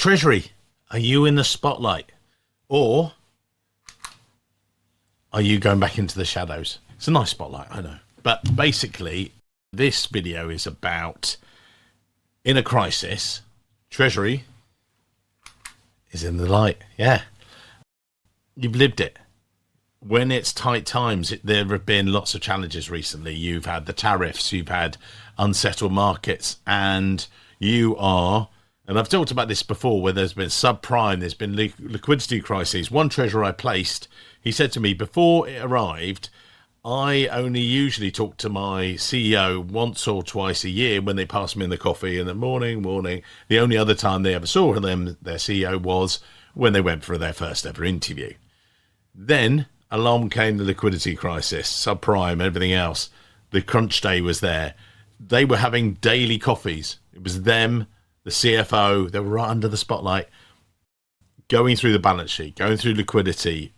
Treasury, are you in the spotlight, or are you going back into the shadows? It's a nice spotlight, I know. But basically, this video is about, in a crisis, Treasury is in the light. Yeah. You've lived it. When it's tight times, there have been lots of challenges recently. You've had the tariffs, you've had unsettled markets, and you are, and I've talked about this before, where there's been subprime, there's been liquidity crises. One treasurer I placed, he said to me before it arrived, I only usually talk to my CEO once or twice a year when they pass me in the coffee in the morning. The only other time they ever saw them, their CEO, was when they went for their first ever interview. Then along came the liquidity crisis, subprime, everything else. The crunch day was there. They were having daily coffees. It was them, the CFO, they were right under the spotlight, going through the balance sheet, going through liquidity,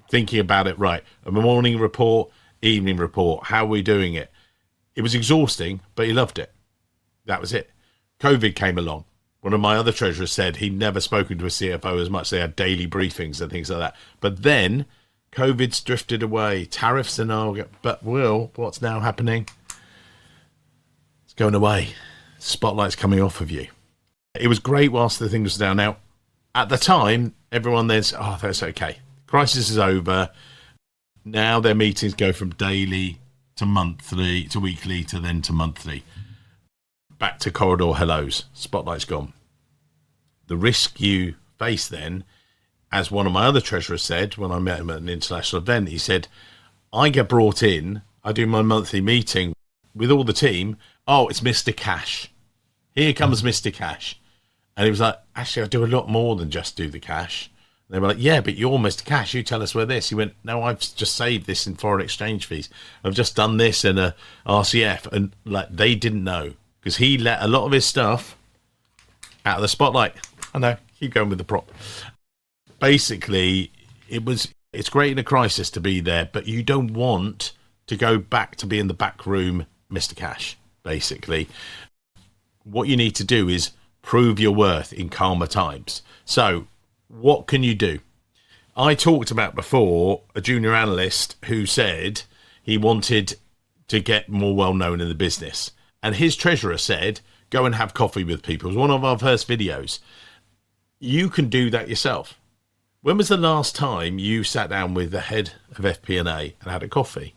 thinking about it, right, a morning report, evening report, how are we doing it? It was exhausting, but he loved it. That was it. COVID came along. One of my other treasurers said he'd never spoken to a CFO as much. They had daily briefings and things like that. But then COVID's drifted away, tariffs and all, but what's now happening? It's going away. Spotlight's coming off of you. It was great whilst the thing was down. Now, at the time, everyone there's, oh, that's okay. Crisis is over. Now their meetings go from daily to monthly to weekly to then to monthly. Back to corridor hellos. Spotlight's gone. The risk you face then, as one of my other treasurers said when I met him at an international event, he said, I get brought in, I do my monthly meeting with all the team. Oh, it's Mr. Cash. Here comes Mr. Cash. And he was like, actually, I do a lot more than just do the cash. They were like, yeah, but you're Mr. Cash. You tell us where this. He went, no, I've just saved this in foreign exchange fees. I've just done this in a RCF. And like, they didn't know because he let a lot of his stuff out of the spotlight. I know, keep going with the prop. Basically, it's great in a crisis to be there, but you don't want to go back to being the back room Mr. Cash, basically. What you need to do is prove your worth in calmer times. So what can you do? I talked about before a junior analyst who said he wanted to get more well-known in the business. And his treasurer said, go and have coffee with people. It was one of our first videos. You can do that yourself. When was the last time you sat down with the head of FP&A and had a coffee?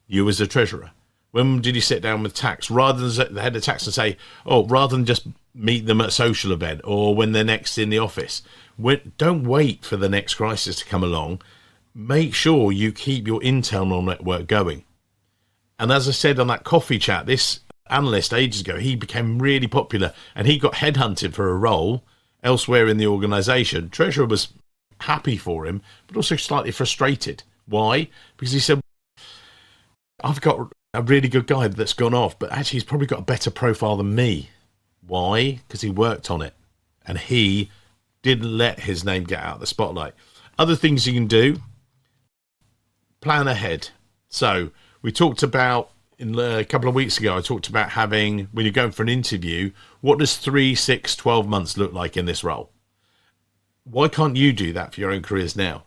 You as a treasurer. When did you sit down with tax? Rather than the head of tax and say, oh, rather than just meet them at a social event or when they're next in the office. Don't wait for the next crisis to come along. Make sure you keep your internal network going. And as I said on that coffee chat, this analyst ages ago, he became really popular and he got headhunted for a role elsewhere in the organization. Treasurer was happy for him, but also slightly frustrated. Why? Because he said, I've got a really good guy that's gone off, but actually he's probably got a better profile than me. Why? Because he worked on it and he didn't let his name get out of the spotlight. Other things you can do, plan ahead. So we talked about, in a couple of weeks ago, I talked about having, when you're going for an interview, what does 3, 6, 12 months look like in this role? Why can't you do that for your own careers now?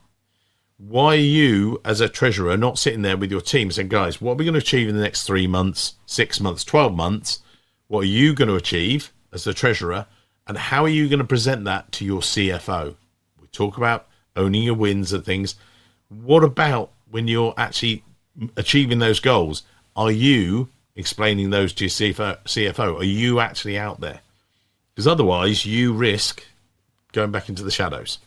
Why are you, as a treasurer, not sitting there with your team saying, guys, what are we going to achieve in the next 3 months, 6 months, 12 months? What are you going to achieve as the treasurer? And how are you going to present that to your CFO? We talk about owning your wins and things. What about when you're actually achieving those goals? Are you explaining those to your CFO? Are you actually out there? Because otherwise you risk going back into the shadows.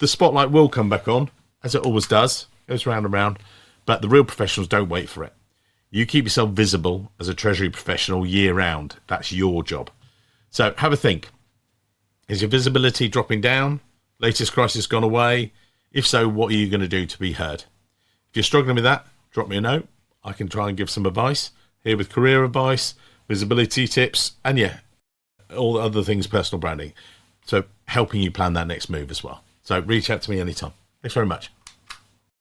The spotlight will come back on, as it always does. It goes round and round. But the real professionals don't wait for it. You keep yourself visible as a treasury professional year round. That's your job. So have a think. Is your visibility dropping down? Latest crisis gone away? If so, what are you going to do to be heard? If you're struggling with that, drop me a note. I can try and give some advice here with career advice, visibility tips, and yeah, all the other things, personal branding. So helping you plan that next move as well. So reach out to me anytime. Thanks very much.